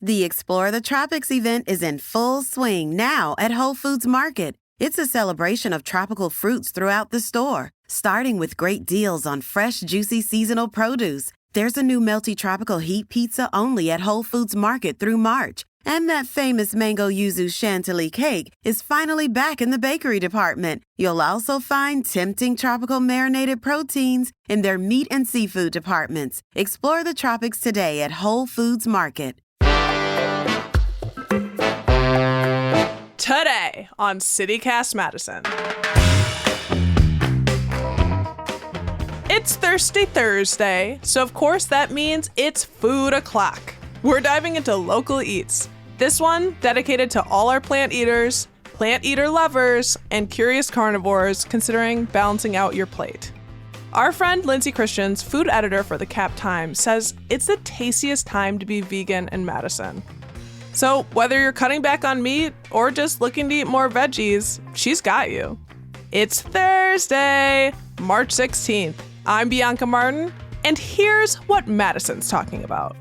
The Explore the Tropics event is in full swing now at Whole Foods Market. It's a celebration of tropical fruits throughout the store, starting with great deals on fresh, juicy seasonal produce. There's a new melty tropical heat pizza only at Whole Foods Market through March. And that famous mango yuzu chantilly cake is finally back in the bakery department. You'll also find tempting tropical marinated proteins in their meat and seafood departments. Explore the tropics today at Whole Foods Market. Today on CityCast Madison. It's Thirsty Thursday, so of course that means it's food o'clock. We're diving into local eats. This one dedicated to all our plant eaters, plant eater lovers, and curious carnivores considering balancing out your plate. Our friend Lindsay Christians, food editor for the Cap Times, says it's the tastiest time to be vegan in Madison. So whether you're cutting back on meat or just looking to eat more veggies, she's got you. It's Thursday, March 16th. I'm Bianca Martin, and here's what Madison's talking about.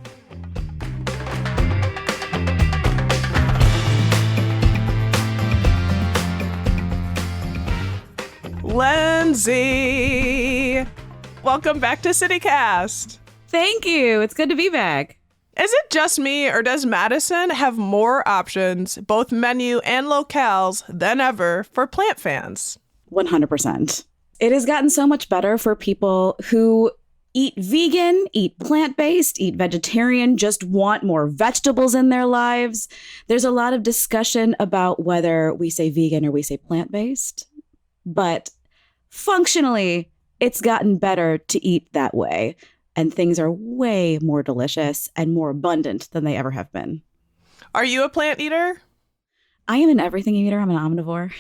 Lindsay, welcome back to CityCast. Thank you. It's good to be back. Is it just me, or does Madison have more options, both menu and locales, than ever for plant fans? 100%. It has gotten so much better for people who eat vegan, eat plant-based, eat vegetarian, just want more vegetables in their lives. There's a lot of discussion about whether we say vegan or we say plant-based, but functionally, it's gotten better to eat that way. And things are way more delicious and more abundant than they ever have been. Are you a plant eater? I am an everything eater. I'm an omnivore.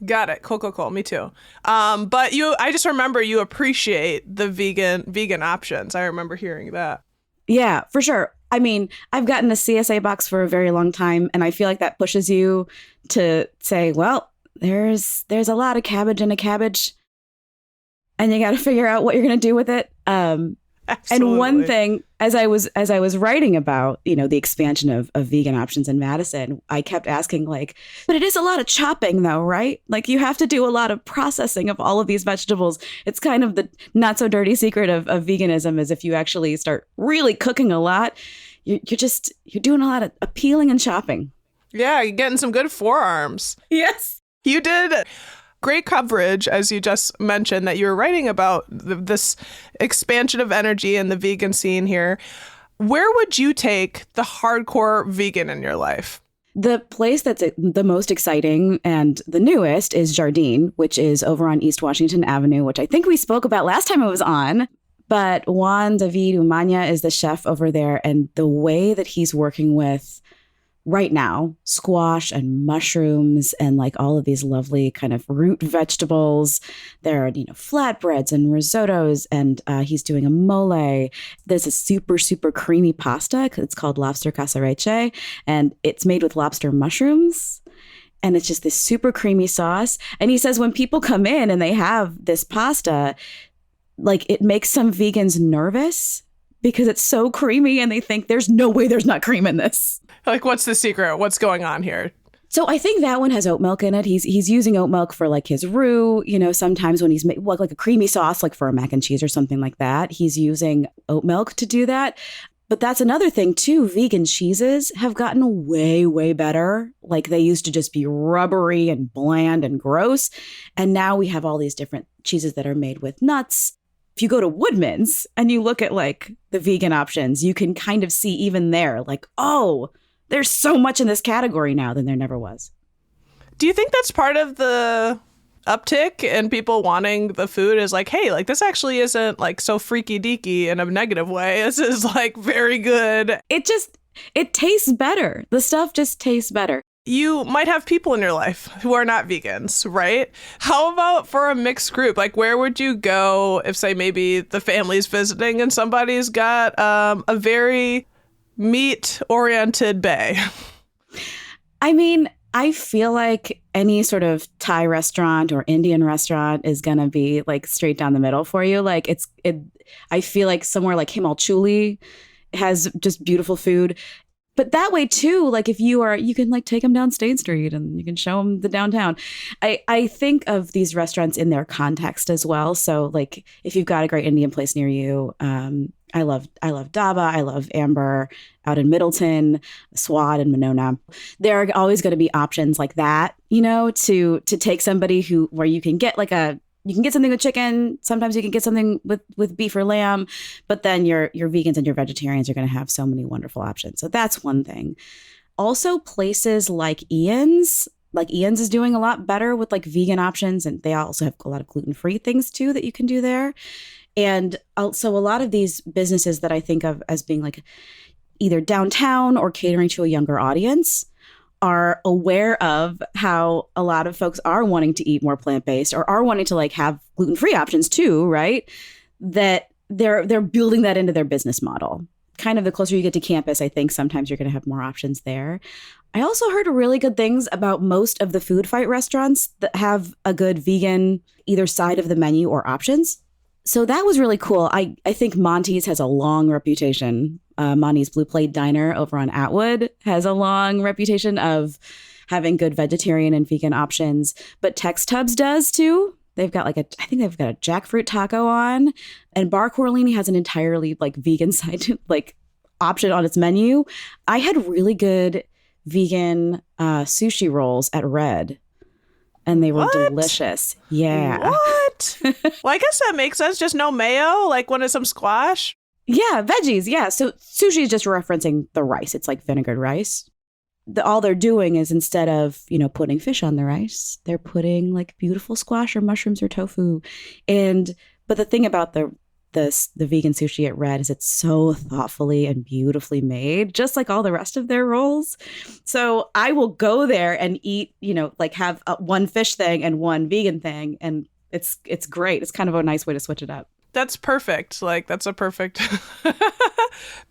Got it. Cool. Me too. But I just remember you appreciate the vegan options. I remember hearing that. Yeah, for sure. I mean, I've gotten a CSA box for a very long time, and I feel like that pushes you to say, well, there's a lot of cabbage in a cabbage, and you got to figure out what you're going to do with it. Absolutely. And one thing, as I was writing about, the expansion of vegan options in Madison, I kept asking, but it is a lot of chopping though, right? You have to do a lot of processing of all of these vegetables. It's kind of the not so dirty secret of veganism is if you actually start really cooking a lot, you're doing a lot of peeling and chopping. Yeah, you're getting some good forearms. Yes. You did great coverage, as you just mentioned, that you were writing about this expansion of energy in the vegan scene here. Where would you take the hardcore vegan in your life? The place that's the most exciting and the newest is Jardine, which is over on East Washington Avenue, which I think we spoke about last time I was on. But Juan David Umania is the chef over there. And the way that he's working with right now, squash and mushrooms and all of these lovely kind of root vegetables. There are, flatbreads and risottos, and he's doing a mole. There's a super, super creamy pasta. It's called lobster casareche, and it's made with lobster mushrooms. And it's just this super creamy sauce. And he says when people come in and they have this pasta, it makes some vegans nervous because it's so creamy and they think there's no way there's not cream in this. What's the secret? What's going on here? So I think that one has oat milk in it. He's using oat milk for his roux. Sometimes when he's like a creamy sauce, for a mac and cheese or something like that, he's using oat milk to do that. But that's another thing too. Vegan cheeses have gotten way, way better. They used to just be rubbery and bland and gross. And now we have all these different cheeses that are made with nuts. If you go to Woodman's and you look at the vegan options, you can kind of see even there, oh, there's so much in this category now than there never was. Do you think that's part of the uptick in people wanting the food is hey, this actually isn't so freaky deaky in a negative way. This is very good. It tastes better. The stuff just tastes better. You might have people in your life who are not vegans, right? How about for a mixed group? Where would you go if, say, maybe the family's visiting and somebody's got a very meat-oriented bae? I mean, I feel like any sort of Thai restaurant or Indian restaurant is going to be straight down the middle for you. I feel like somewhere like Himal Chuli has just beautiful food. But that way too, like if you can like take them down State Street and you can show them the downtown. I think of these restaurants in their context as well. So like if you've got a great Indian place near you, I love Daba. I love Amber out in Middleton, Swad and Monona. There are always going to be options like that, to take somebody where you can get you can get something with chicken. Sometimes you can get something with beef or lamb, but then your vegans and your vegetarians are going to have so many wonderful options. So that's one thing. Also, places like Ian's is doing a lot better with like vegan options, and they also have a lot of gluten-free things too that you can do there. And also a lot of these businesses that I think of as being like either downtown or catering to a younger audience are aware of how a lot of folks are wanting to eat more plant-based or are wanting to like have gluten-free options too, right? That they're building that into their business model. Kind of the closer you get to campus, I think sometimes you're going to have more options there. I also heard really good things about most of the food fight restaurants that have a good vegan either side of the menu or options. So that was really cool. I think Monty's has a long reputation. Monty's Blue Plate Diner over on Atwood has a long reputation of having good vegetarian and vegan options. But Tex Tubbs does too. They've got I think they've got a jackfruit taco on. And Bar Corleone has an entirely like vegan side like option on its menu. I had really good vegan sushi rolls at Red. And they were delicious. Yeah. What? Well, I guess that makes sense. Just no mayo? Like wanted some squash? Yeah, veggies. Yeah. So sushi is just referencing the rice. It's like vinegared rice. All they're doing is instead of, putting fish on the rice, they're putting like beautiful squash or mushrooms or tofu. But the thing about the vegan sushi at Red is it's so thoughtfully and beautifully made, just like all the rest of their rolls. So I will go there and eat, like have one fish thing and one vegan thing. And it's great. It's kind of a nice way to switch it up. That's perfect. Like that's a perfect,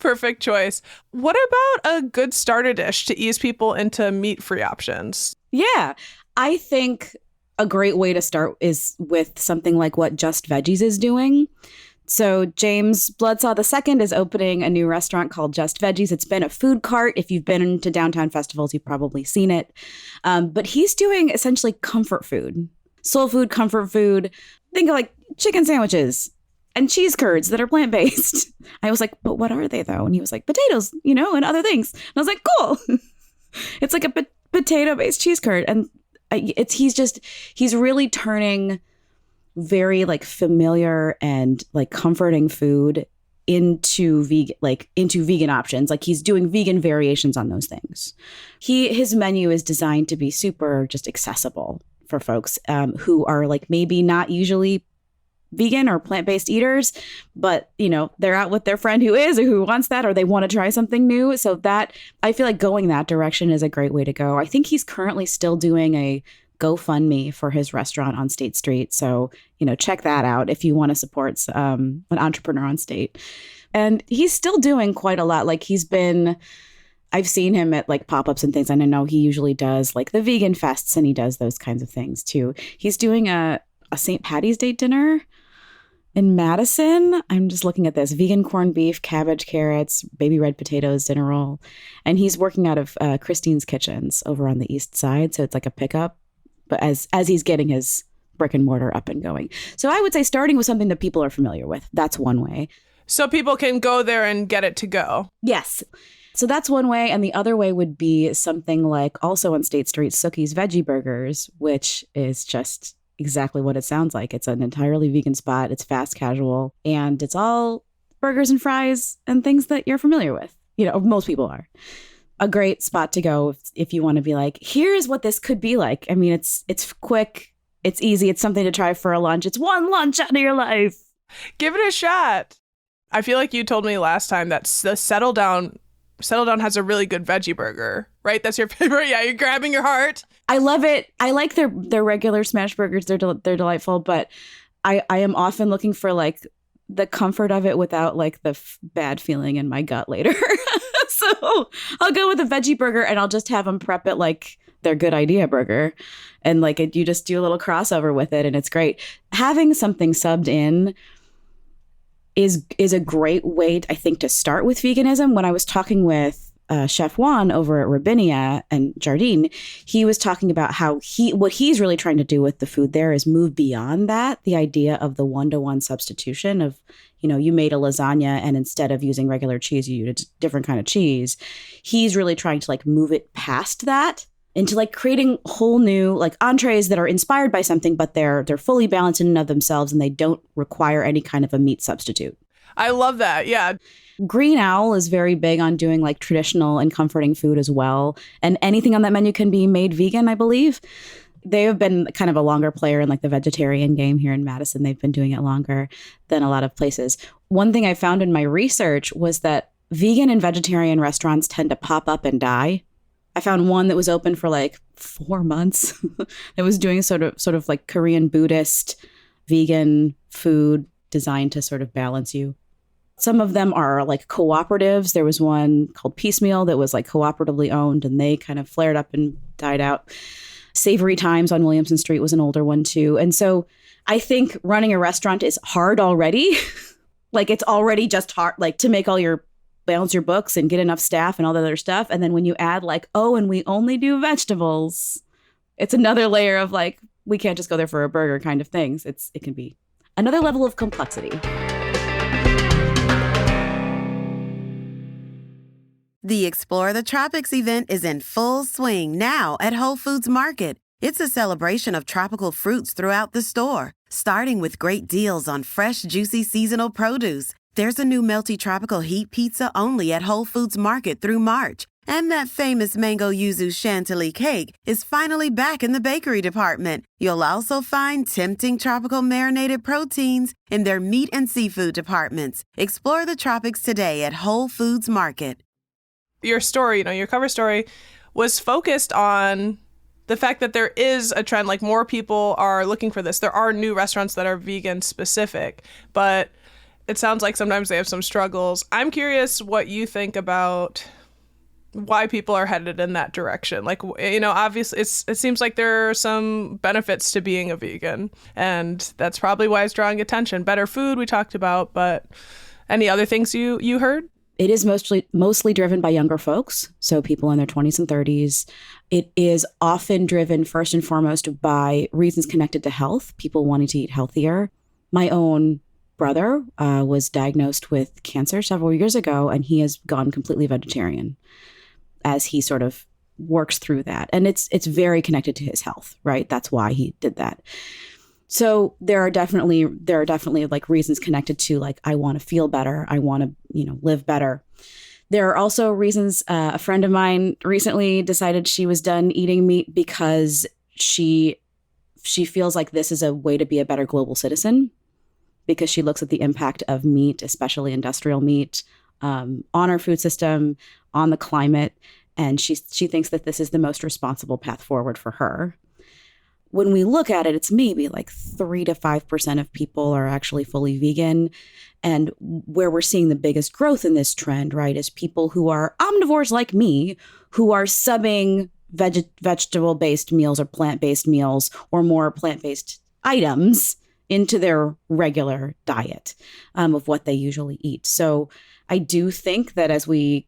perfect choice. What about a good starter dish to ease people into meat-free options? Yeah, I think a great way to start is with something like what Just Veggies is doing. So James Bloodsaw II is opening a new restaurant called Just Veggies. It's been a food cart. If you've been to downtown festivals, you've probably seen it. But he's doing essentially comfort food, soul food, comfort food. Think of like chicken sandwiches and cheese curds that are plant-based. I was like, but what are they though? And he was like, potatoes, and other things. And I was like, cool. It's like a potato-based cheese curd. And he's really turning very like familiar and like comforting food into vegan options. Like he's doing vegan variations on those things. His menu is designed to be super just accessible for folks who are like maybe not usually vegan or plant-based eaters, but they're out with their friend who is or who wants that, or they want to try something new. So that I feel like going that direction is a great way to go. I think he's currently still doing a GoFundMe for his restaurant on State Street. So, check that out if you want to support an entrepreneur on State. And he's still doing quite a lot. Like I've seen him at like pop-ups and things. And I know he usually does like the vegan fests and he does those kinds of things too. He's doing a St. Patty's Day dinner in Madison. I'm just looking at this: vegan corned beef, cabbage, carrots, baby red potatoes, dinner roll. And he's working out of Christine's Kitchens over on the east side. So it's like a pickup, but as he's getting his brick and mortar up and going. So I would say starting with something that people are familiar with. That's one way. So people can go there and get it to go. Yes. So that's one way. And the other way would be something like also on State Street, Sookie's Veggie Burgers, which is just exactly what it sounds like. It's an entirely vegan spot. It's fast casual. And it's all burgers and fries and things that you're familiar with. Most people are. A great spot to go if you want to be like, here's what this could be like. I mean, it's quick. It's easy. It's something to try for a lunch. It's one lunch out of your life. Give it a shot. I feel like you told me last time that the Settle Down has a really good veggie burger, right? That's your favorite? Yeah, you're grabbing your heart. I love it. I like their regular smash burgers. They're delightful, but I am often looking for like the comfort of it without like the bad feeling in my gut later. So I'll go with a veggie burger and I'll just have them prep it like their Good Idea burger. And like you just do a little crossover with it and it's great. Having something subbed in is a great way, I think, to start with veganism. When I was talking with Chef Juan over at Rabinia and Jardine, he was talking about how what he's really trying to do with the food there is move beyond that, the idea of the one-to-one substitution of, you made a lasagna and instead of using regular cheese, you used a different kind of cheese. He's really trying to move it past that into creating whole new entrees that are inspired by something, but they're fully balanced in and of themselves and they don't require any kind of a meat substitute. I love that. Yeah. Green Owl is very big on doing traditional and comforting food as well. And anything on that menu can be made vegan, I believe. They have been kind of a longer player in the vegetarian game here in Madison. They've been doing it longer than a lot of places. One thing I found in my research was that vegan and vegetarian restaurants tend to pop up and die. I found one that was open for 4 months. It was doing sort of Korean Buddhist vegan food designed to sort of balance you. Some of them are cooperatives. There was one called Piecemeal that was cooperatively owned, and they kind of flared up and died out. Savory Times on Williamson Street was an older one too. And so I think running a restaurant is hard already. It's already just hard, to make balance your books and get enough staff and all that other stuff. And then when you add and we only do vegetables, it's another layer of we can't just go there for a burger kind of things. It can be another level of complexity. The Explore the Tropics event is in full swing now at Whole Foods Market. It's a celebration of tropical fruits throughout the store, starting with great deals on fresh, juicy seasonal produce. There's a new melty tropical heat pizza only at Whole Foods Market through March. And that famous mango yuzu chantilly cake is finally back in the bakery department. You'll also find tempting tropical marinated proteins in their meat and seafood departments. Explore the tropics today at Whole Foods Market. Your story, your cover story was focused on the fact that there is a trend, more people are looking for this. There are new restaurants that are vegan specific, but it sounds like sometimes they have some struggles. I'm curious what you think about why people are headed in that direction. Obviously it seems like there are some benefits to being a vegan, and that's probably why it's drawing attention. Better food we talked about, but any other things you heard? It is mostly driven by younger folks, so people in their 20s and 30s. It is often driven first and foremost by reasons connected to health, people wanting to eat healthier. My own brother was diagnosed with cancer several years ago, and he has gone completely vegetarian as he sort of works through that. And it's very connected to his health, right? That's why he did that. So there are definitely reasons connected to I want to feel better. I want to, live better. There are also reasons. A friend of mine recently decided she was done eating meat because she feels like this is a way to be a better global citizen, because she looks at the impact of meat, especially industrial meat, on our food system, on the climate. And she thinks that this is the most responsible path forward for her. When we look at it, it's maybe 3 to 5% of people are actually fully vegan. And where we're seeing the biggest growth in this trend, right, is people who are omnivores like me, who are subbing vegetable-based meals or plant-based meals or more plant-based items into their regular diet of what they usually eat. So I do think that as we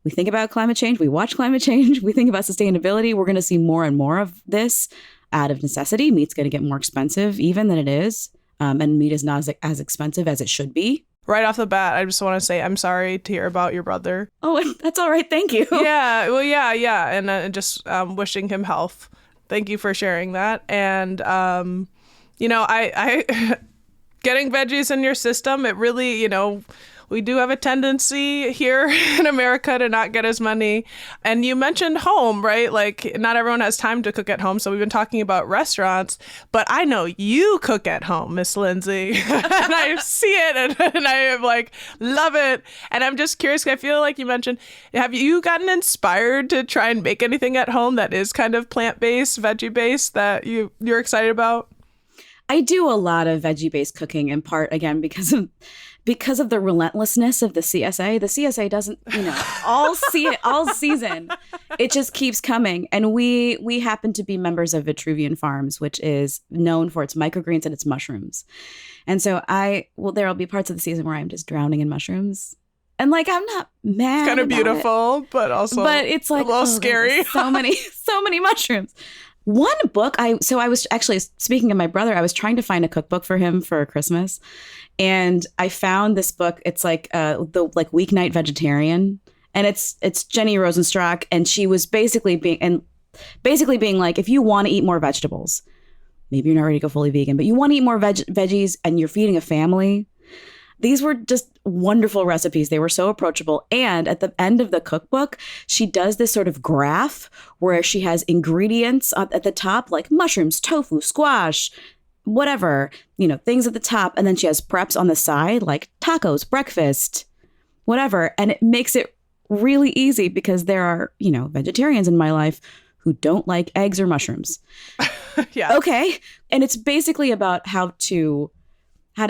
think about climate change, we watch climate change, we think about sustainability, we're going to see more and more of this. Out of necessity, meat's going to get more expensive even than it is. And meat is not as expensive as it should be. Right off the bat, I just want to say I'm sorry to hear about your brother. Oh, that's all right. Thank you. Yeah. Well, yeah. And just wishing him health. Thank you for sharing that. And, I getting veggies in your system, it really, we do have a tendency here in America to not get as many. And you mentioned home, right? Not everyone has time to cook at home. So we've been talking about restaurants, but I know you cook at home, Miss Lindsay. And I see it and I am love it. And I'm just curious, I feel like you mentioned, have you gotten inspired to try and make anything at home that is kind of plant-based, veggie-based that you're excited about? I do a lot of veggie-based cooking, in part, again, because of the relentlessness of the CSA. The CSA doesn't, all season. It just keeps coming. And we happen to be members of Vitruvian Farms, which is known for its microgreens and its mushrooms. And so there'll be parts of the season where I'm just drowning in mushrooms. And like, I'm not mad. It's kind of about beautiful, but also but it's like a little scary. So many mushrooms. One book I was actually, speaking of my brother, I was trying to find a cookbook for him for Christmas. And I found this book. It's like the Weeknight Vegetarian. And it's Jenny Rosenstock. And she was basically being like, if you want to eat more vegetables, maybe you're not ready to go fully vegan, but you want to eat more veggies and you're feeding a family. These were just wonderful recipes. They were so approachable. And at the end of the cookbook, she does this sort of graph where she has ingredients at the top, like mushrooms, tofu, squash, whatever, things at the top. And then she has preps on the side, like tacos, breakfast, whatever. And it makes it really easy because there are, vegetarians in my life who don't like eggs or mushrooms. Yeah. Okay. And it's basically about how to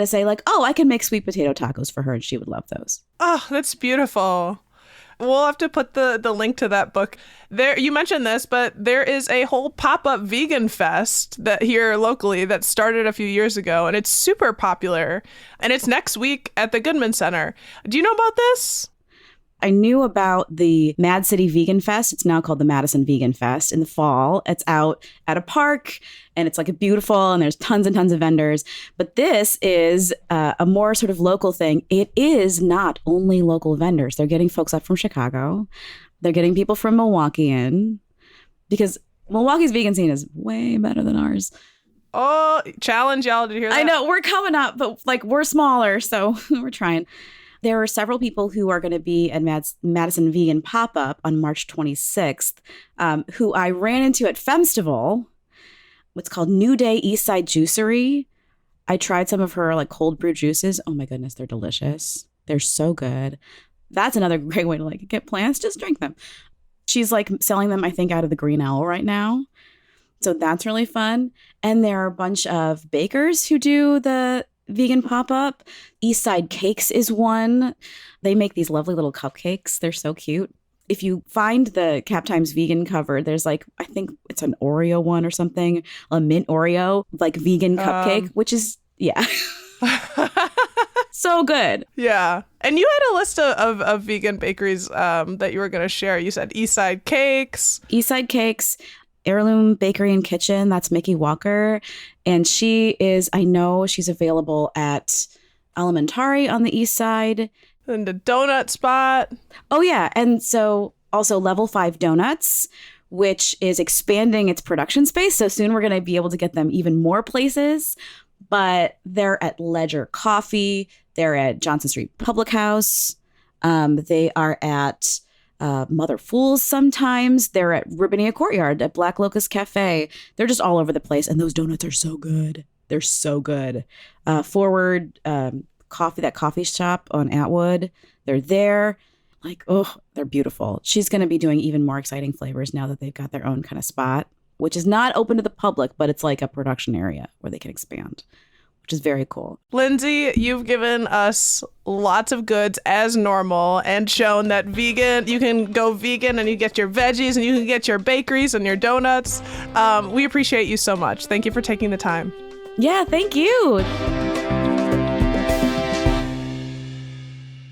say like, oh, I can make sweet potato tacos for her and she would love those. Oh, that's beautiful. We'll have to put the link to that book there. You mentioned this, but there is a whole pop-up vegan fest that here locally that started a few years ago, and it's super popular. And it's next week at the Goodman Center. Do you know about this? I knew about the Mad City Vegan Fest. It's now called the Madison Vegan Fest in the fall. It's out at a park and it's like beautiful and there's tons and tons of vendors. But this is a more sort of local thing. It is not only local vendors. They're getting folks up from Chicago. They're getting people from Milwaukee in because Milwaukee's vegan scene is way better than ours. Oh, challenge y'all. Did you hear that? I know, we're coming up, but like we're smaller, so we're trying. There are several people who are going to be at Madison Vegan Pop-Up on March 26th, who I ran into at Femstival. What's called New Day Eastside Juicery. I tried some of her like cold brew juices. Oh my goodness, they're delicious. They're so good. That's another great way to like get plants. Just drink them. She's like selling them, I think, out of the Green Owl right now. So that's really fun. And there are a bunch of bakers who do the vegan pop-up. Eastside Cakes is one. They make these lovely little cupcakes. They're so cute. If you find the Cap Times vegan cover, there's like, I think it's an Oreo one or something, a mint Oreo, like vegan cupcake, which is, yeah. So good. Yeah. And you had a list of vegan bakeries that you were going to share. You said Eastside Cakes. Eastside Cakes. Heirloom Bakery and Kitchen, that's Mickey Walker. And I know she's available at Elementary on the east side. And the donut spot. Oh, yeah. And so also Level 5 Donuts, which is expanding its production space. So soon we're going to be able to get them even more places. But they're at Ledger Coffee. They're at Johnson Street Public House. They are at Mother Fools sometimes. They're at Ribbonia Courtyard, at Black Locust Cafe. They're just all over the place. And those donuts are so good. They're so good. Forward Coffee, that coffee shop on Atwood. They're there. Like, oh, they're beautiful. She's going to be doing even more exciting flavors now that they've got their own kind of spot, which is not open to the public, but it's like a production area where they can expand, which is very cool. Lindsay, you've given us lots of goods as normal and shown that you can go vegan and you get your veggies and you can get your bakeries and your donuts. We appreciate you so much. Thank you for taking the time. Yeah, thank you.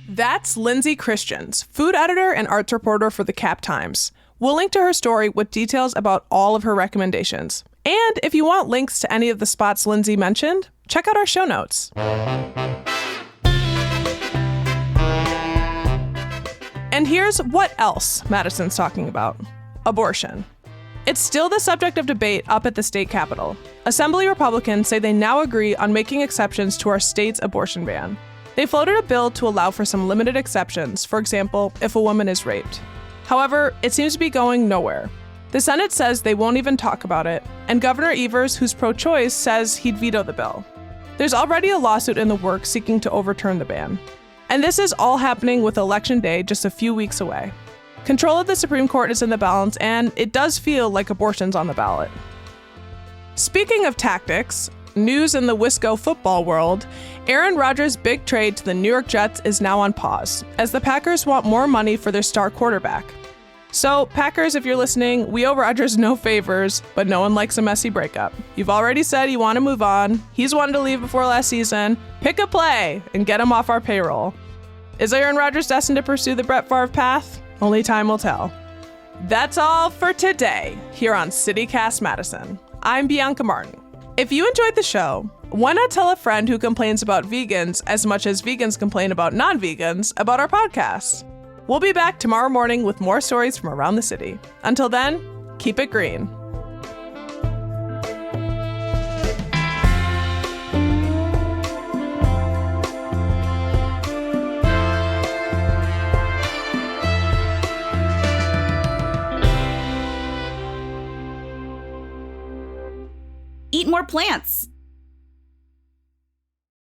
That's Lindsay Christians, food editor and arts reporter for the Cap Times. We'll link to her story with details about all of her recommendations. And if you want links to any of the spots Lindsay mentioned, check out our show notes. And here's what else Madison's talking about: abortion. It's still the subject of debate up at the state capitol. Assembly Republicans say they now agree on making exceptions to our state's abortion ban. They floated a bill to allow for some limited exceptions, for example, if a woman is raped. However, it seems to be going nowhere. The Senate says they won't even talk about it, and Governor Evers, who's pro-choice, says he'd veto the bill. There's already a lawsuit in the works seeking to overturn the ban. And this is all happening with Election Day just a few weeks away. Control of the Supreme Court is in the balance, and it does feel like abortion's on the ballot. Speaking of tactics, news in the Wisco football world, Aaron Rodgers' big trade to the New York Jets is now on pause, as the Packers want more money for their star quarterback. So, Packers, if you're listening, we owe Rodgers no favors, but no one likes a messy breakup. You've already said you want to move on. He's wanted to leave before last season. Pick a play and get him off our payroll. Is Aaron Rodgers destined to pursue the Brett Favre path? Only time will tell. That's all for today here on CityCast Madison. I'm Bianca Martin. If you enjoyed the show, why not tell a friend who complains about vegans as much as vegans complain about non-vegans about our podcast? We'll be back tomorrow morning with more stories from around the city. Until then, keep it green. Eat more plants.